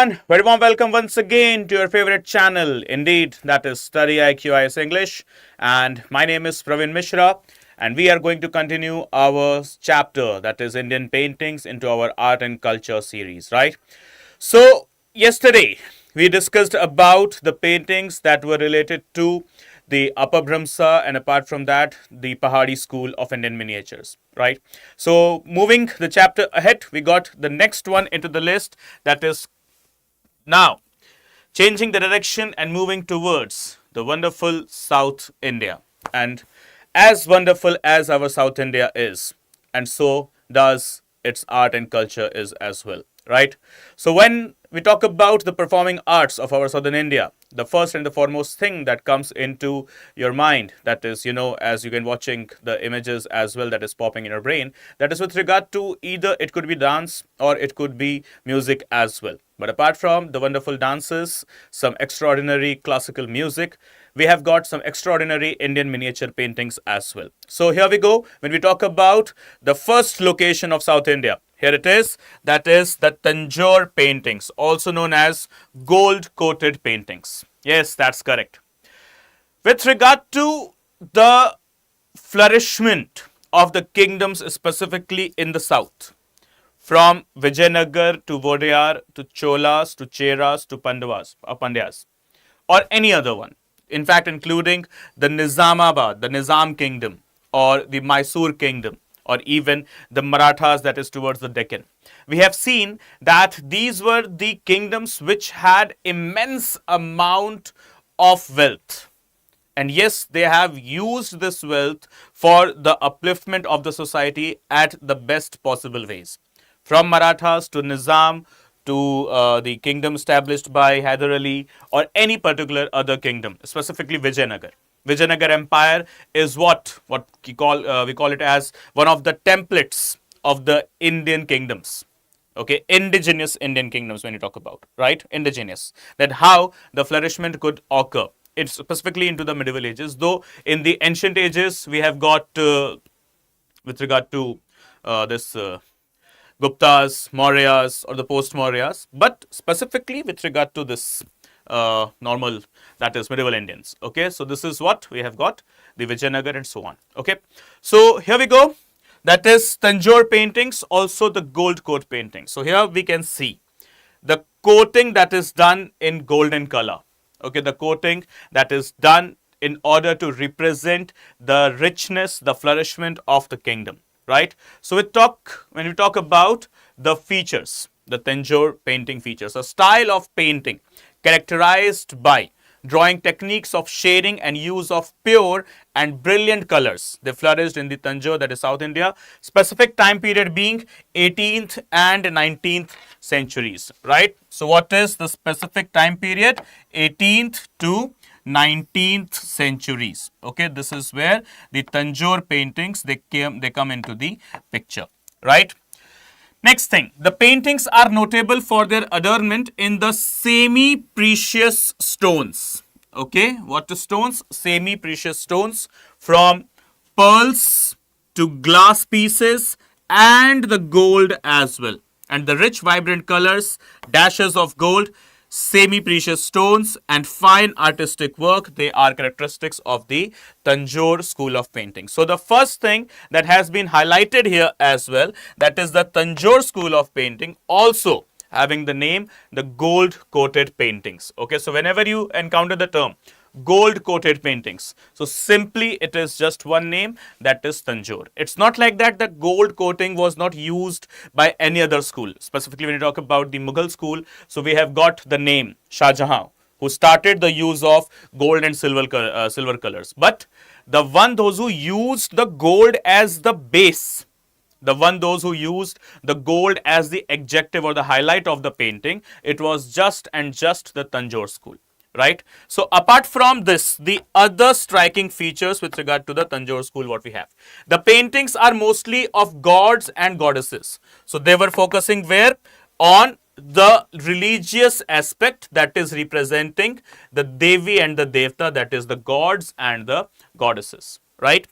everyone, very warm welcome once again to your favorite channel. Indeed, that is StudyIQ IS English, and my name is Praveen Mishra, and we are going to continue our chapter, that is Indian paintings, into our art and culture series, right? So, yesterday we discussed about the paintings that were related to the Upper Bhramsa, and apart from that, the Pahadi school of Indian miniatures, right? So, moving the chapter ahead, we got the next one into the list, that is now changing the direction and moving towards the wonderful South India. And as wonderful as our South India is, and so does its art and culture is as well, right? So when we talk about the performing arts of our Southern India, the first and the foremost thing that comes into your mind, that is, as you can watching the images as well that is popping in your brain, that is with regard to either it could be dance or it could be music as well. But apart from the wonderful dances, some extraordinary classical music, we have got some extraordinary Indian miniature paintings as well. So here we go. When we talk about the first location of South India, here it is, that is the Tanjore paintings, also known as gold-coated paintings. Yes, that's correct. With regard to the flourishment of the kingdoms specifically in the south, from Vijayanagar to Vodayar to Cholas to Cheras to Pandyas, or any other one, in fact including the Nizamabad, the Nizam kingdom, or the Mysore kingdom, or even the Marathas, that is towards the Deccan. We have seen that these were the kingdoms which had immense amount of wealth. And yes, they have used this wealth for the upliftment of the society at the best possible ways. From Marathas to Nizam to the kingdom established by Hyder Ali or any particular other kingdom, specifically Vijayanagar. Vijayanagar Empire is what we call it as one of the templates of the Indian kingdoms. Okay, indigenous Indian kingdoms when you talk about, right? Indigenous. That how the flourishment could occur. It's specifically into the medieval ages, though in the ancient ages we have got with regard to this Guptas, Mauryas or the post-Mauryas, but specifically with regard to this normal, that is medieval Indians. Okay, so this is what we have got, the Vijayanagar and so on. Okay, so here we go. That is Tanjore paintings, also the gold coat paintings. So here we can see the coating that is done in golden color. Okay, the coating that is done in order to represent the richness, the flourishment of the kingdom, right? So when we talk about the features, the Tanjore painting features, a style of painting characterized by drawing techniques of shading and use of pure and brilliant colors. They flourished in the Tanjore, that is South India, specific time period being 18th and 19th centuries, right? So what is the specific time period? 18th to 19th centuries. Okay, this is where the Tanjore paintings they come into the picture, right? Next thing, the paintings are notable for their adornment in the semi-precious stones. Okay, what are stones? Semi-precious stones, from pearls to glass pieces and the gold as well. And the rich vibrant colors, dashes of gold, semi-precious stones and fine artistic work, they are characteristics of the Tanjore school of painting. So the first thing that has been highlighted here as well, that is the Tanjore school of painting, also having the name the gold coated paintings. Okay, so whenever you encounter the term gold coated paintings, so simply it is just one name, that is Tanjore. It's not like that the gold coating was not used by any other school. Specifically when you talk about the Mughal school, so we have got the name Shah Jahan, who started the use of gold and silver colors. But those who used the gold as the base, those who used the gold as the adjective or the highlight of the painting, it was just the Tanjore school. Right. So apart from this, the other striking features with regard to the Tanjore school, what we have, the paintings are mostly of gods and goddesses. So they were focusing where? On the religious aspect, that is representing the Devi and the Devta, that is the gods and the goddesses. Right.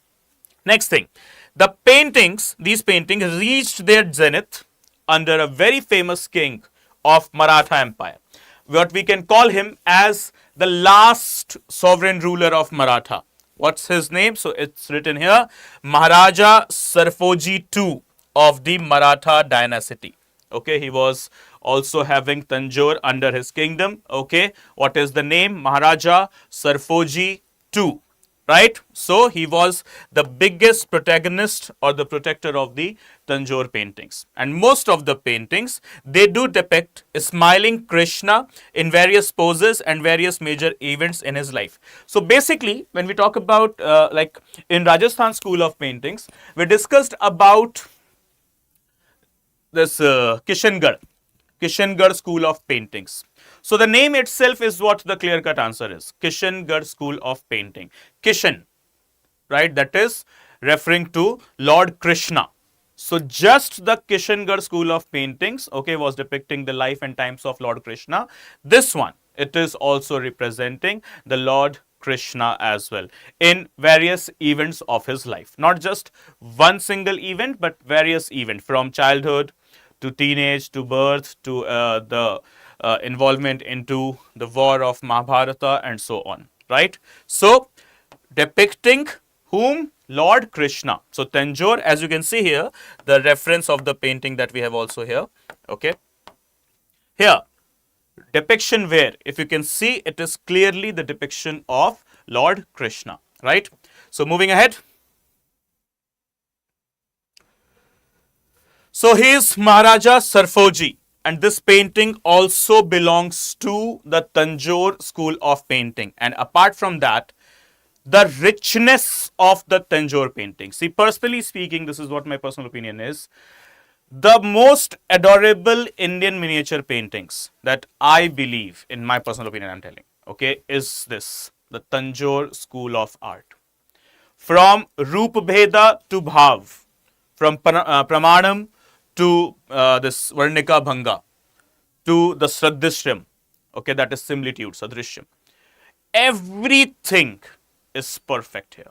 Next thing, these paintings reached their zenith under a very famous king of Maratha Empire. what we can call him as the last sovereign ruler of Maratha. What's his name? So it's written here, Maharaja Sarfoji II of the Maratha dynasty. Okay, he was also having Tanjore under his kingdom. Okay, what is the name? Maharaja Sarfoji II. Right? So he was the biggest protagonist or the protector of the Tanjore paintings. And most of the paintings, they do depict a smiling Krishna in various poses and various major events in his life. So basically, when we talk about like in Rajasthan school of paintings, we discussed about this Kishangarh School of Paintings. So the name itself is what the clear-cut answer is. Kishangarh School of Painting. Kishan, right? That is referring to Lord Krishna. So just the Kishangarh School of Paintings, okay, was depicting the life and times of Lord Krishna. This one, it is also representing the Lord Krishna as well in various events of his life. Not just one single event, but various events from childhood to teenage, to birth, to the involvement into the war of Mahabharata and so on, right? So, depicting whom? Lord Krishna. So, Tanjore, as you can see here, the reference of the painting that we have also here, okay? Here, depiction where, if you can see, it is clearly the depiction of Lord Krishna, right? So, moving ahead. So he is Maharaja Sarfoji, and this painting also belongs to the Tanjore school of painting. And apart from that, the richness of the Tanjore painting. See, personally speaking, this is what my personal opinion is. The most adorable Indian miniature paintings that I believe, in my personal opinion, I'm telling, okay, is this, the Tanjore school of art. From Roop Bheda to Bhav, from Pramanam to this Varnika Bhanga, to the Sradrishyam, okay, that is similitude, Sadrishyam. Everything is perfect here.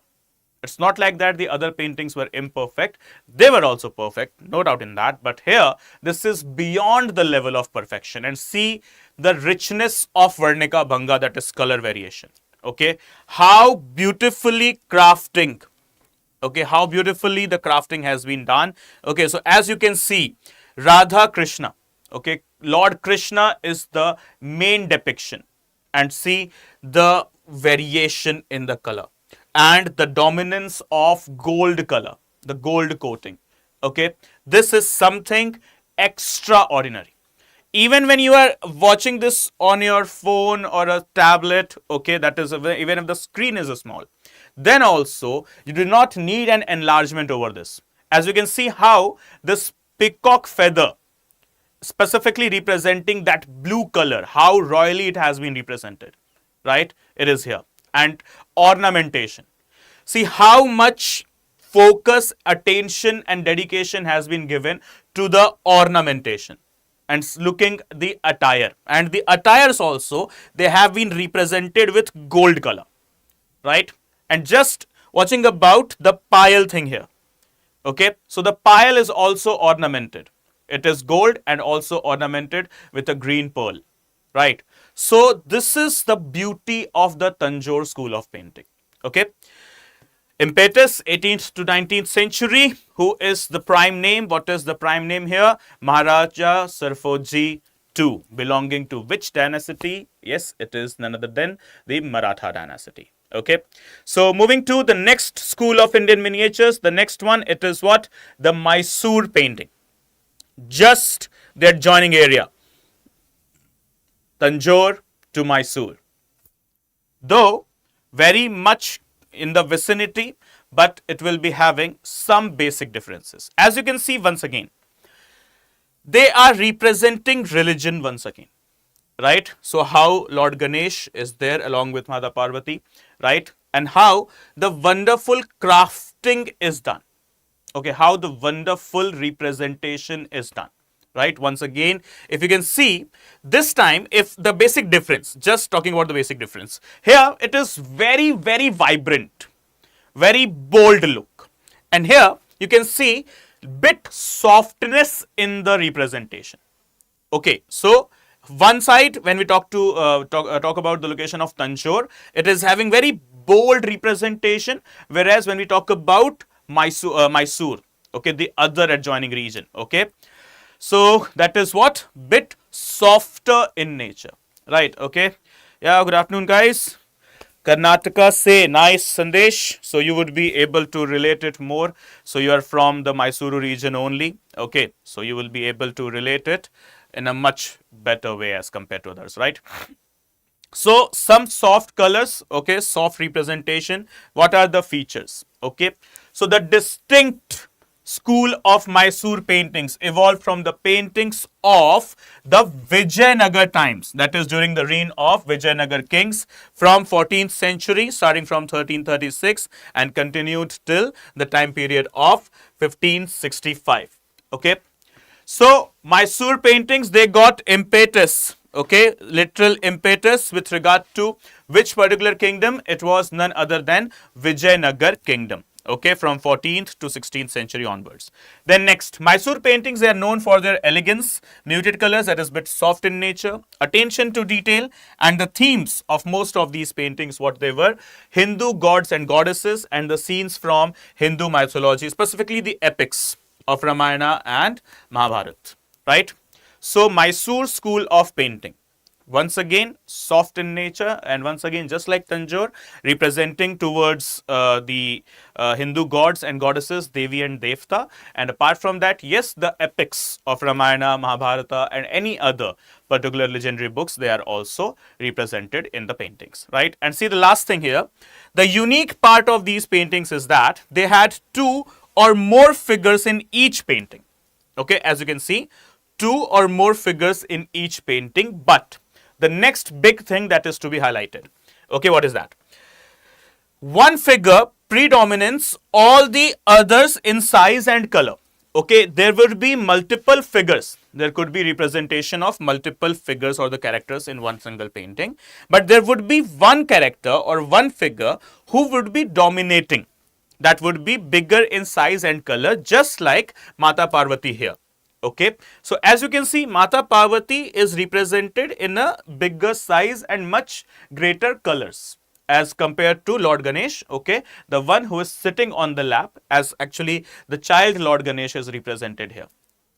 It's not like that the other paintings were imperfect. They were also perfect, no doubt in that. But here, this is beyond the level of perfection. And see the richness of Varnika Bhanga, that is color variation. Okay, how beautifully crafting. Okay, how beautifully the crafting has been done. Okay, so as you can see, Radha Krishna, okay, Lord Krishna is the main depiction. And see the variation in the color and the dominance of gold color, the gold coating. Okay, this is something extraordinary. Even when you are watching this on your phone or a tablet, okay, that is even if the screen is small, then also you do not need an enlargement over this. As you can see how this peacock feather specifically representing that blue color, how royally it has been represented, right? It is here. And ornamentation. See how much focus, attention and dedication has been given to the ornamentation. And looking the attire. And the attires also, they have been represented with gold color, right? And just watching about the pile thing here. Okay, so the pile is also ornamented. It is gold and also ornamented with a green pearl, right? So this is the beauty of the Tanjore school of painting. Okay, impetus 18th to 19th century. Who is the prime name? What is the prime name here? Maharaja Sarfoji II, belonging to which dynasty? Yes, it is none other than the Maratha dynasty. Okay, so moving to the next school of Indian miniatures, the next one, it is what? The Mysore painting. Just their joining area, Tanjore to Mysore. Though very much in the vicinity, but it will be having some basic differences. As you can see once again, they are representing religion once again. Right? So how Lord Ganesh is there along with Mata Parvati, right? And how the wonderful crafting is done. Okay, how the wonderful representation is done. Right? Once again, if you can see, this time, if the basic difference, just talking about the basic difference, here it is very, very vibrant, very bold look. And here you can see bit softness in the representation. Okay, so One side, when we talk about the location of Tanjore, it is having very bold representation, whereas when we talk about Mysore, okay, the other adjoining region, okay, so that is what bit softer in nature, right? Okay, yeah. Good afternoon, guys. Karnataka say nice Sandesh, so you would be able to relate it more. So you are from the Mysuru region only. Okay, so you will be able to relate it in a much better way as compared to others, right? So some soft colors, okay, soft representation. What are the features? Okay, so the distinct school of Mysore paintings evolved from the paintings of the Vijayanagar times, that is during the reign of Vijayanagar kings from 14th century, starting from 1336 and continued till the time period of 1565. Okay, so Mysore paintings, they got impetus, okay, literal impetus with regard to which particular kingdom? It was none other than Vijayanagar kingdom. Okay, from 14th to 16th century onwards. Then next, Mysore paintings, they are known for their elegance, muted colors, that is bit soft in nature, attention to detail, and the themes of most of these paintings, what they were, Hindu gods and goddesses, and the scenes from Hindu mythology, specifically the epics of Ramayana and Mahabharata, right? So Mysore school of painting, once again soft in nature, and once again just like Tanjore, representing towards the Hindu gods and goddesses Devi and Devta, and apart from that, yes, the epics of Ramayana, Mahabharata, and any other particular legendary books, they are also represented in the paintings, right? And see the last thing here, the unique part of these paintings is that they had two or more figures in each painting. Okay, as you can see, two or more figures in each painting. But the next big thing that is to be highlighted, okay, what is that? One figure predominates all the others in size and color. Okay, there would be multiple figures. There could be representation of multiple figures or the characters in one single painting, but there would be one character or one figure who would be dominating, that would be bigger in size and color, just like Mata Parvati here. Okay, so as you can see, Mata Parvati is represented in a bigger size and much greater colors as compared to Lord Ganesh, okay, the one who is sitting on the lap, as actually the child Lord Ganesh is represented here,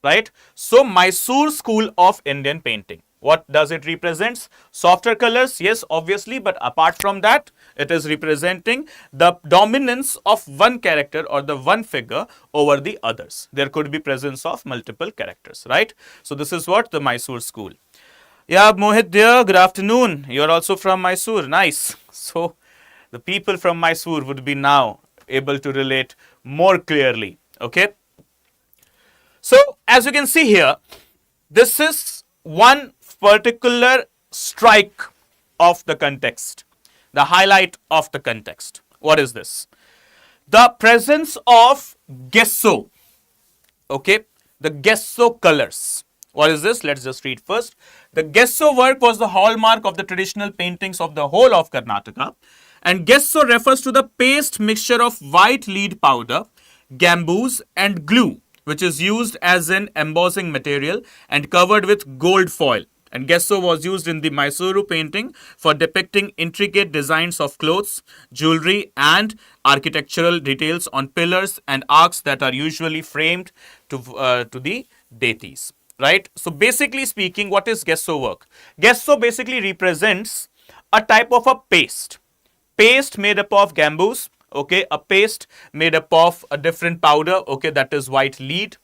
right? So Mysore school of Indian painting, what does it represents? Softer colors, yes, obviously, but apart from that, it is representing the dominance of one character or the one figure over the others. There could be presence of multiple characters, right? So this is what the Mysore school. Yeah, Mohit dear, good afternoon. You are also from Mysore, nice. So the people from Mysore would be now able to relate more clearly, okay? So as you can see here, this is one particular strike of the context, the highlight of the context. What is this? The presence of gesso, okay, the gesso colors. What is this? Let's just read first. The gesso work was the hallmark of the traditional paintings of the whole of Karnataka, and gesso refers to the paste mixture of white lead powder, gamboos, and glue, which is used as an embossing material and covered with gold foil. And gesso was used in the Mysuru painting for depicting intricate designs of clothes, jewelry, and architectural details on pillars and arcs that are usually framed to the deities. Right? So basically speaking, what is gesso work? Gesso basically represents a type of a paste. Paste made up of gamboos, okay, a paste made up of a different powder, okay, that is white lead,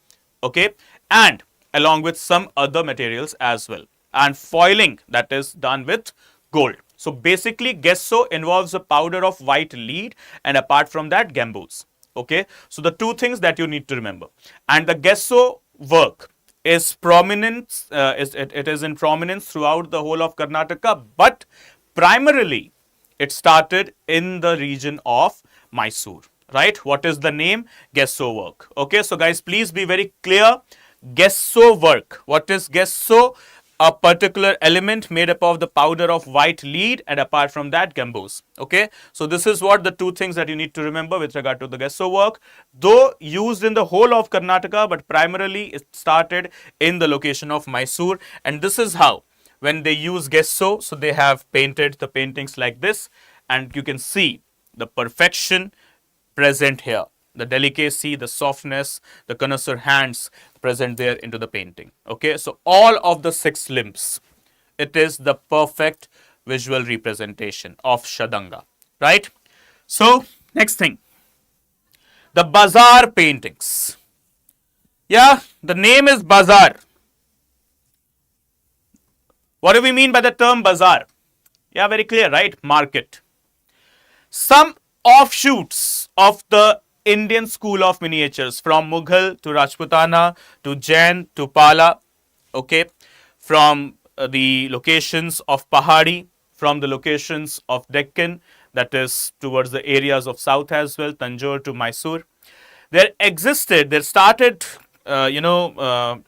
okay, and along with some other materials as well, and foiling that is done with gold. So basically gesso involves a powder of white lead and apart from that gamboos, okay. So the two things that you need to remember, and the gesso work is prominent, it is in prominence throughout the whole of Karnataka, but primarily it started in the region of Mysore, right? What is the name? Gesso work. Okay, so guys, please be very clear. Gesso work. What is gesso? A particular element made up of the powder of white lead and apart from that gamboos. Okay, so this is what the two things that you need to remember with regard to the gesso work, though used in the whole of Karnataka, but primarily it started in the location of Mysore, and this is how when they use gesso, so they have painted the paintings like this, and you can see the perfection present here. The delicacy, the softness, the connoisseur hands present there into the painting. Okay, so all of the 6 limbs, it is the perfect visual representation of Shadanga, right? So, next thing, the Bazaar paintings. Yeah, the name is Bazaar. What do we mean by the term Bazaar? Yeah, very clear, right? Market. Some offshoots of the Indian school of miniatures, from Mughal to Rajputana to Jain to Pala, okay, from the locations of Pahadi, from the locations of Deccan, that is towards the areas of south as well, Tanjore to Mysore. There started,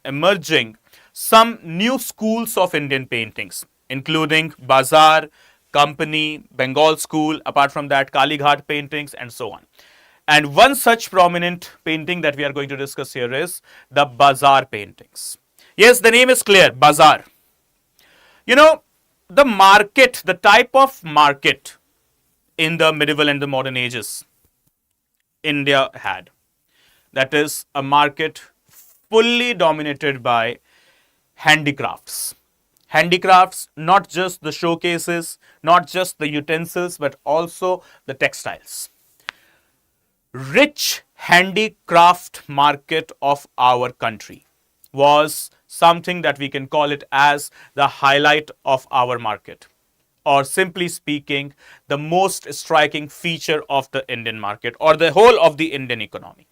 emerging some new schools of Indian paintings, including Bazaar, Company, Bengal School, apart from that, Kali Ghat paintings, and so on. And one such prominent painting that we are going to discuss here is the Bazaar paintings. Yes, the name is clear, Bazaar. You know, the market, the type of market in the medieval and the modern ages India had, that is a market fully dominated by handicrafts. Handicrafts, not just the showcases, not just the utensils, but also the textiles. Rich handicraft market of our country was something that we can call it as the highlight of our market, or simply speaking, the most striking feature of the Indian market or the whole of the Indian economy.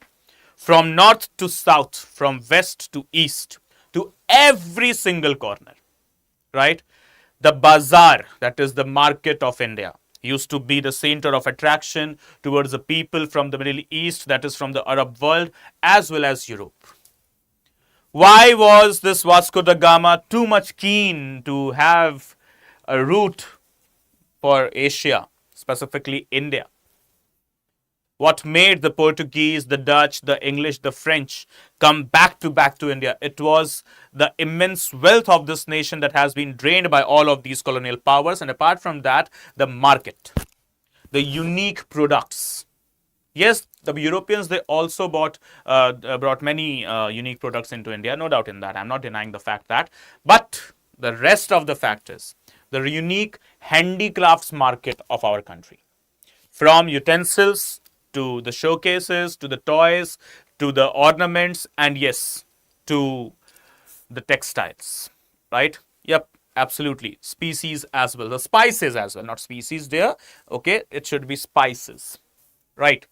From north to south, from west to east, to every single corner, right? The bazaar, that is the market of India, used to be the center of attraction towards the people from the Middle East, that is from the Arab world, as well as Europe. Why was this Vasco da Gama too much keen to have a route for Asia, specifically India? What made the Portuguese, the Dutch, the English, the French come back to India? It was the immense wealth of this nation that has been drained by all of these colonial powers, and apart from that, the market, the unique products. Yes, the Europeans, they also brought many unique products into India, no doubt in that. I'm not denying the fact that. But the rest of the fact is the unique handicrafts market of our country. From utensils to the showcases, to the toys, to the ornaments, and yes, to the textiles, right? Yep, absolutely. Species as well, the spices as well, not species there, okay? It should be spices, right?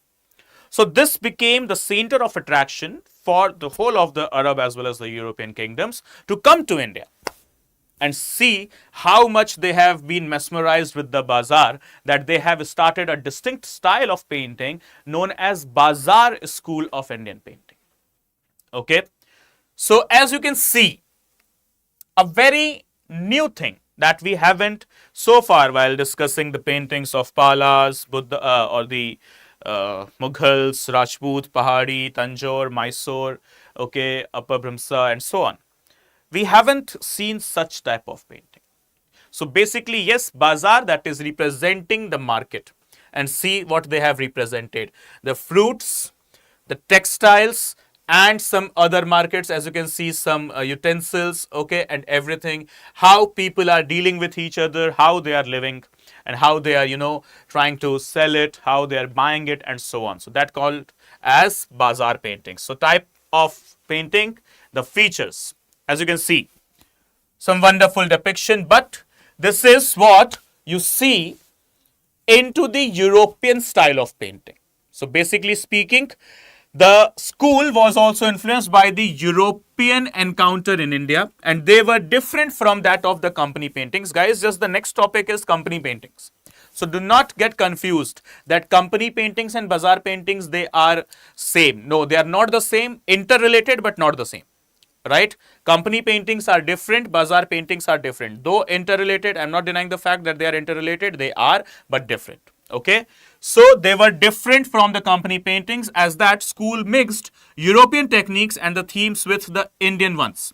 So this became the center of attraction for the whole of the Arab as well as the European kingdoms to come to India and see how much they have been mesmerized with the bazaar, that they have started a distinct style of painting known as Bazaar School of Indian Painting. Okay, so as you can see, a very new thing that we haven't so far while discussing the paintings of Palas, Buddha, or the Mughals, Rajput, Pahadi, Tanjore, Mysore, okay, Upper Brimsa, and so on. We haven't seen such type of painting. So basically, yes, bazaar, that is representing the market, and see what they have represented. The fruits, the textiles, and some other markets, as you can see, some utensils, okay, and everything. How people are dealing with each other, how they are living, and how they are, trying to sell it, how they are buying it, and so on. So that called as bazaar painting. So type of painting, the features. As you can see, some wonderful depiction, but this is what you see into the European style of painting. So basically speaking, the school was also influenced by the European encounter in India, and they were different from that of the company paintings. Guys, just the next topic is company paintings. So do not get confused that company paintings and bazaar paintings, they are same. No, they are not the same, interrelated but not the same. Right? Company paintings are different, bazaar paintings are different. Though interrelated, I'm not denying the fact that they are interrelated, they are, but different. Okay? So they were different from the company paintings, as that school mixed European techniques and the themes with the Indian ones.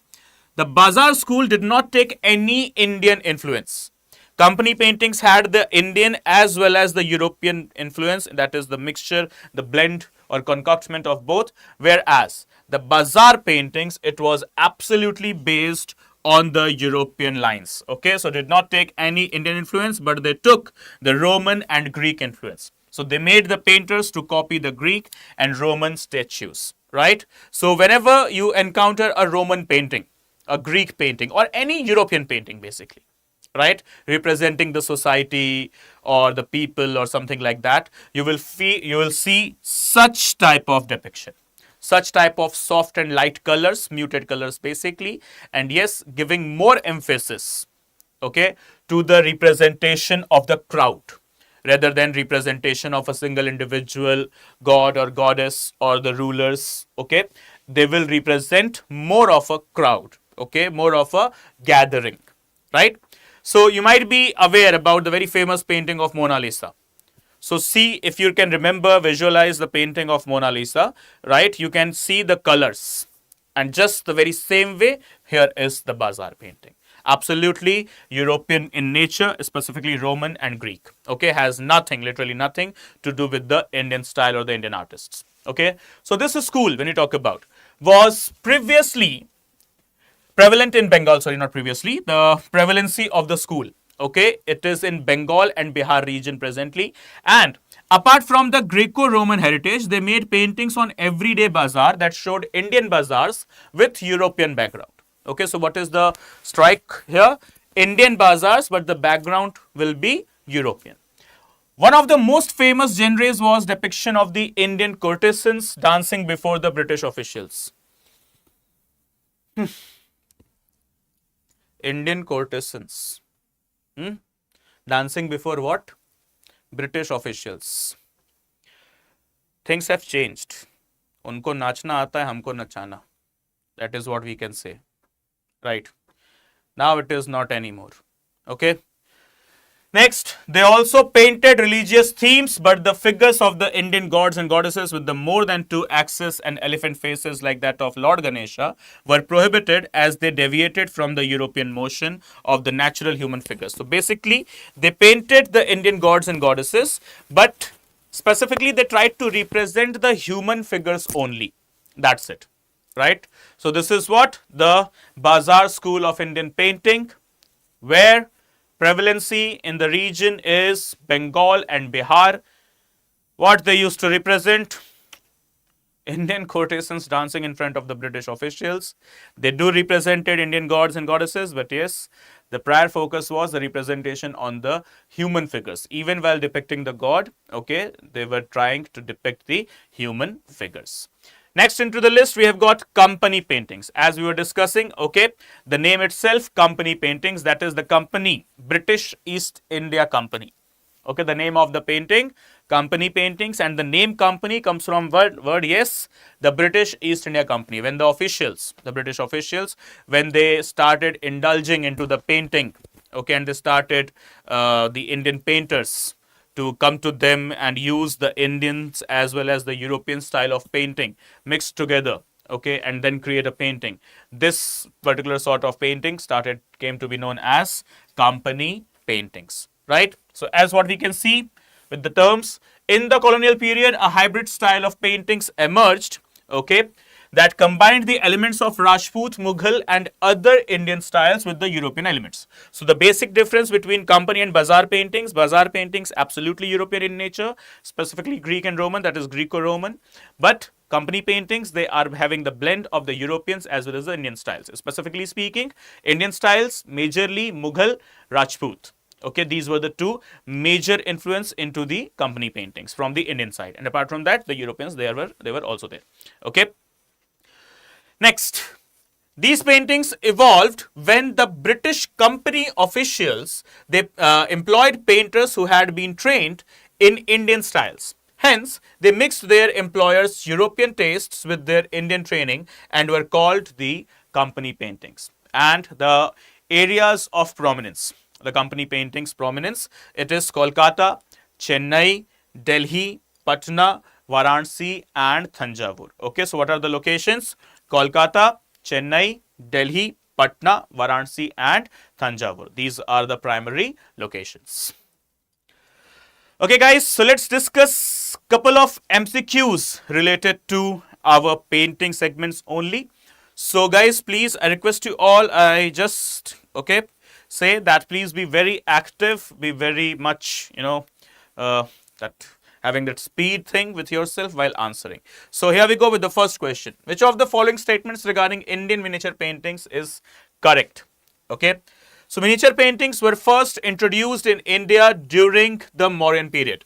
The Bazaar school did not take any Indian influence. Company paintings had the Indian as well as the European influence, that is the mixture, the blend or concoction of both, whereas the Bazaar paintings, it was absolutely based on the European lines. Okay, so did not take any Indian influence, but they took the Roman and Greek influence. So they made the painters to copy the Greek and Roman statues, right? So whenever you encounter a Roman painting, a Greek painting, or any European painting basically, right, representing the society or the people or something like that, you will see such type of depiction, such type of soft and light colors, muted colors basically, and yes, giving more emphasis, okay, to the representation of the crowd rather than representation of a single individual god or goddess or the rulers. Okay, they will represent more of a crowd, okay, more of a gathering, right? So you might be aware about the very famous painting of Mona Lisa. So see, if you can remember, visualize the painting of Mona Lisa, right? You can see the colors. And just the very same way, here is the Bazaar painting. Absolutely European in nature, specifically Roman and Greek. Okay, has nothing, literally nothing to do with the Indian style or the Indian artists. Okay, so this school, when you talk about, was previously prevalent in Bengal, sorry, not previously, the prevalency of the school. Okay, it is in Bengal and Bihar region presently. And apart from the Greco-Roman heritage, they made paintings on everyday bazaar that showed Indian bazaars with European background. Okay, so what is the strike here? Indian bazaars, but the background will be European. One of the most famous genres was depiction of the Indian courtesans dancing before the British officials. Indian courtesans. Dancing before what? British officials. Things have changed. उनको नाचना आता है, हमको नचाना. That is what we can say. Right. Now it is not anymore. Okay. Next, they also painted religious themes, but the figures of the Indian gods and goddesses with the more than 2 axes and elephant faces like that of Lord Ganesha were prohibited as they deviated from the European motion of the natural human figures. So basically, they painted the Indian gods and goddesses, but specifically they tried to represent the human figures only. That's it, right? So this is what the Bazaar school of Indian painting, where prevalency in the region is Bengal and Bihar. What they used to represent? Indian courtesans dancing in front of the British officials. They do represented Indian gods and goddesses, but yes, the prior focus was the representation on the human figures. Even while depicting the god, okay, they were trying to depict the human figures. Next into the list, we have got company paintings. As we were discussing, okay, the name itself, company paintings, that is the company, British East India Company. Okay, the name of the painting, company paintings, and the name company comes from word yes, the British East India Company. When the officials, the British officials, when they started indulging into the painting, okay, and they started the Indian painters to come to them and use the Indians as well as the European style of painting mixed together, okay, and then create a painting. This particular sort of painting came to be known as company paintings, right? So as what we can see with the terms, in the colonial period, a hybrid style of paintings emerged, okay, that combined the elements of Rajput, Mughal and other Indian styles with the European elements. So the basic difference between company and bazaar paintings absolutely European in nature, specifically Greek and Roman, that is Greco-Roman, but company paintings, they are having the blend of the Europeans as well as the Indian styles. Specifically speaking, Indian styles majorly Mughal, Rajput. Okay, these were the two major influence into the company paintings from the Indian side, and apart from that, the Europeans, they were also there. Okay. Next, these paintings evolved when the British company officials, they employed painters who had been trained in Indian styles. Hence, they mixed their employers' European tastes with their Indian training and were called the company paintings. And the areas of prominence, the company paintings prominence, it is Kolkata, Chennai, Delhi, Patna, Varanasi and Thanjavur. Okay, so what are the locations? Kolkata, Chennai, Delhi, Patna, Varanasi, and Tanjore. These are the primary locations. Okay, guys, so let's discuss couple of MCQs related to our painting segments only. So, guys, please, I request you all, I just, okay, say that please be very active, be very much, that having that speed thing with yourself while answering. So, here we go with the first question. Which of the following statements regarding Indian miniature paintings is correct? Okay. So, miniature paintings were first introduced in India during the Mauryan period.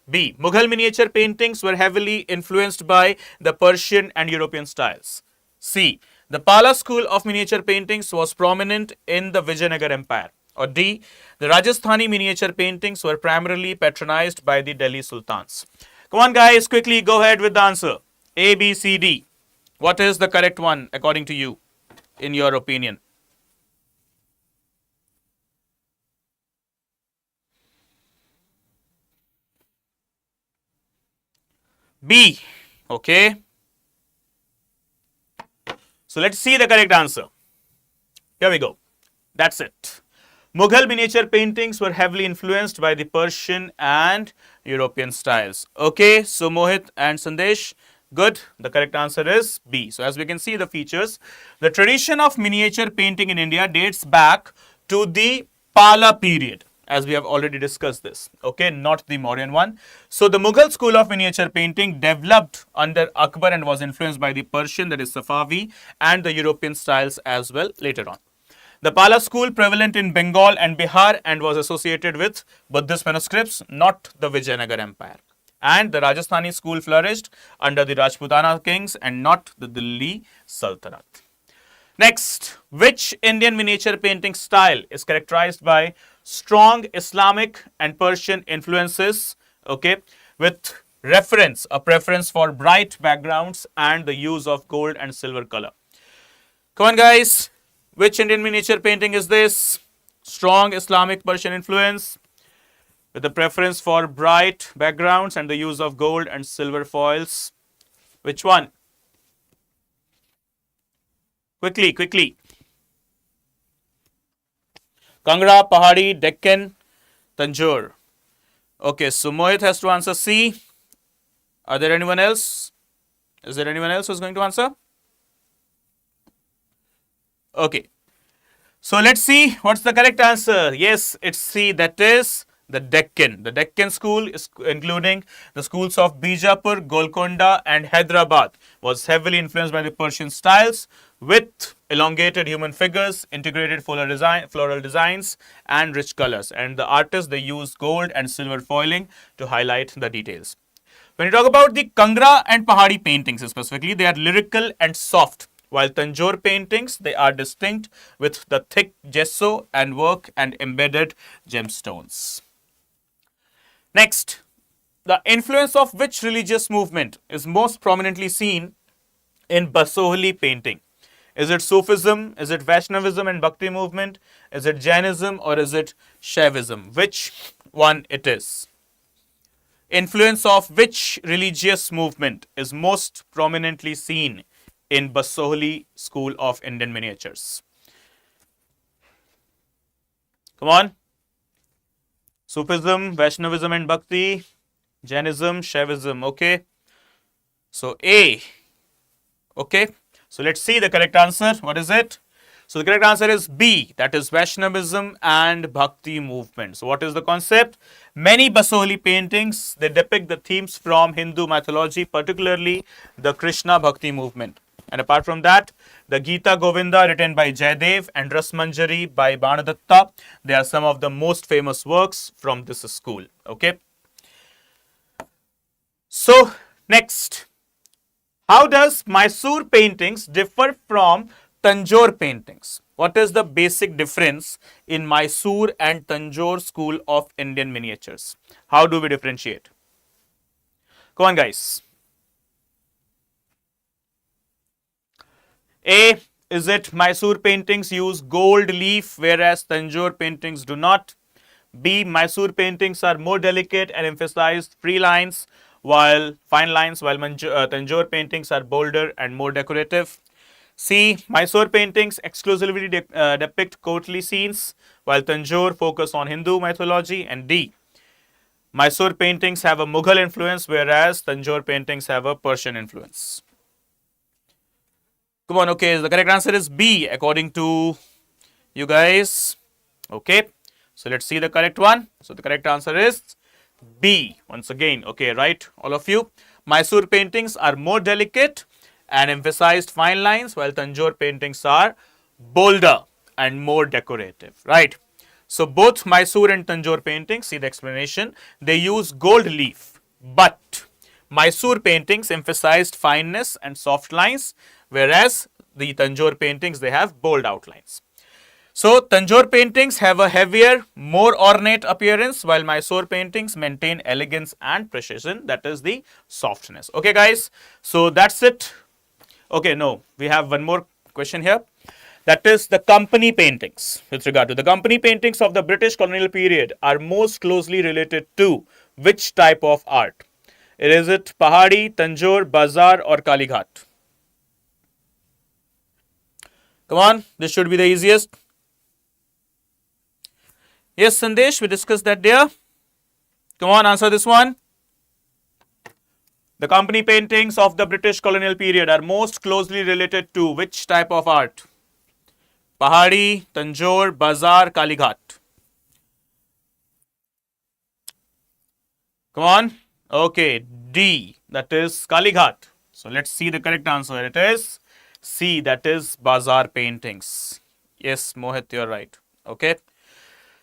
B. Mughal miniature paintings were heavily influenced by the Persian and European styles. C. The Pala school of miniature paintings was prominent in the Vijayanagar Empire. Or D. The Rajasthani miniature paintings were primarily patronized by the Delhi Sultans. Come on, guys, quickly go ahead with the answer. A, B, C, D. What is the correct one according to you, in your opinion? B. Okay. So let's see the correct answer. Here we go. That's it. Mughal miniature paintings were heavily influenced by the Persian and European styles. Okay, so Mohit and Sandesh, good. The correct answer is B. So as we can see the features, the tradition of miniature painting in India dates back to the Pala period, as we have already discussed this, okay, not the Mauryan one. So the Mughal school of miniature painting developed under Akbar and was influenced by the Persian, that is Safavi, and the European styles as well later on. The Pala school prevalent in Bengal and Bihar and was associated with Buddhist manuscripts, not the Vijayanagar Empire. And the Rajasthani school flourished under the Rajputana kings and not the Delhi Sultanate. Next, which Indian miniature painting style is characterized by strong Islamic and Persian influences, okay, with a preference for bright backgrounds and the use of gold and silver color? Come on, guys. Which Indian miniature painting is this? Strong Islamic Persian influence with a preference for bright backgrounds and the use of gold and silver foils. Which one? Quickly, quickly. Kangra, Pahadi, Deccan, Tanjore. Okay, so Mohit has to answer C. Are there anyone else? Is there anyone else who's going to answer? Okay. So let's see what's the correct answer. Yes, it's C. That is the Deccan. The Deccan school is including the schools of Bijapur, Golconda and Hyderabad was heavily influenced by the Persian styles with elongated human figures, integrated floral designs and rich colors. And the artists, they used gold and silver foiling to highlight the details. When you talk about the Kangra and Pahadi paintings specifically, they are lyrical and soft. While Tanjore paintings, they are distinct with the thick gesso and work and embedded gemstones. Next, the influence of which religious movement is most prominently seen in Basohli painting? Is it Sufism? Is it Vaishnavism and Bhakti movement? Is it Jainism or is it Shaivism? Which one it is? Influence of which religious movement is most prominently seen in Basohli school of Indian miniatures? Come on. Sufism, Vaishnavism and Bhakti, Jainism, Shaivism. Okay. So A. Okay. So let's see the correct answer. What is it? So the correct answer is B. That is Vaishnavism and Bhakti movement. So what is the concept? Many Basohli paintings, they depict the themes from Hindu mythology, particularly the Krishna Bhakti movement. And apart from that, the Gita Govinda written by Jaydev and Rasmanjari by Banadatta, they are some of the most famous works from this school. Okay. So next, how does Mysore paintings differ from Tanjore paintings? What is the basic difference in Mysore and Tanjore school of Indian miniatures? How do we differentiate? Come on, guys. A. Is it Mysore paintings use gold leaf whereas Tanjore paintings do not? B. Mysore paintings are more delicate and emphasize free lines while Tanjore paintings are bolder and more decorative. C. Mysore paintings exclusively depict courtly scenes, while Tanjore focus on Hindu mythology. And D. Mysore paintings have a Mughal influence, whereas Tanjore paintings have a Persian influence. Come on, okay, the correct answer is B, according to you guys. Okay, so let's see the correct one. So the correct answer is B. Once again, okay, right, all of you. Mysore paintings are more delicate and emphasized fine lines, while Tanjore paintings are bolder and more decorative, right? So both Mysore and Tanjore paintings, see the explanation, they use gold leaf, but Mysore paintings emphasized fineness and soft lines, whereas the Tanjore paintings, they have bold outlines. So Tanjore paintings have a heavier, more ornate appearance, while Mysore paintings maintain elegance and precision, that is the softness. Okay guys, so that's it. Okay, no, we have one more question here. That is the company paintings. With regard to the company paintings of the British colonial period are most closely related to which type of art? Is it Pahadi, Tanjore, Bazaar or Kalighat? Come on, this should be the easiest. Yes, Sandesh, we discussed that there. Come on, answer this one. The company paintings of the British colonial period are most closely related to which type of art? Pahadi, Tanjore, Bazaar, Kalighat. Come on. Okay, D, that is Kalighat. So let's see the correct answer. It is C, that is Bazaar paintings. Yes, Mohit, you're right. Okay.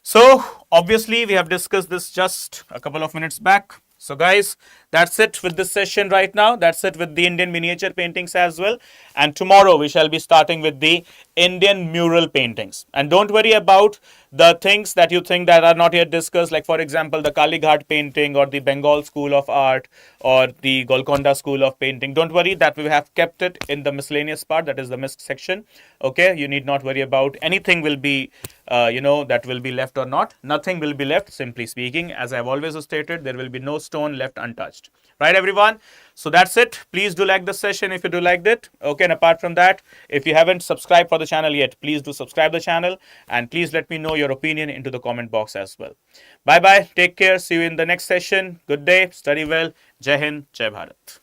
So obviously we have discussed this just a couple of minutes back. So guys, that's it with this session right now. That's it with the Indian miniature paintings as well. And tomorrow we shall be starting with the Indian mural paintings. And don't worry about the things that you think that are not yet discussed, like for example the Kalighat painting or the Bengal School of Art or the Golconda School of Painting. Don't worry, that we have kept it in the miscellaneous part, that is the MISC section. Okay, you need not worry about anything will be that will be left or not. Nothing will be left, simply speaking. As I have always stated, there will be no stone left untouched. Right, everyone? So that's it. Please do like the session if you do like it. Okay, and apart from that, if you haven't subscribed for the channel yet, please do subscribe the channel and please let me know your opinion into the comment box as well. Bye bye. Take care. See you in the next session. Good day. Study well. Jai Hind. Jai Bharat.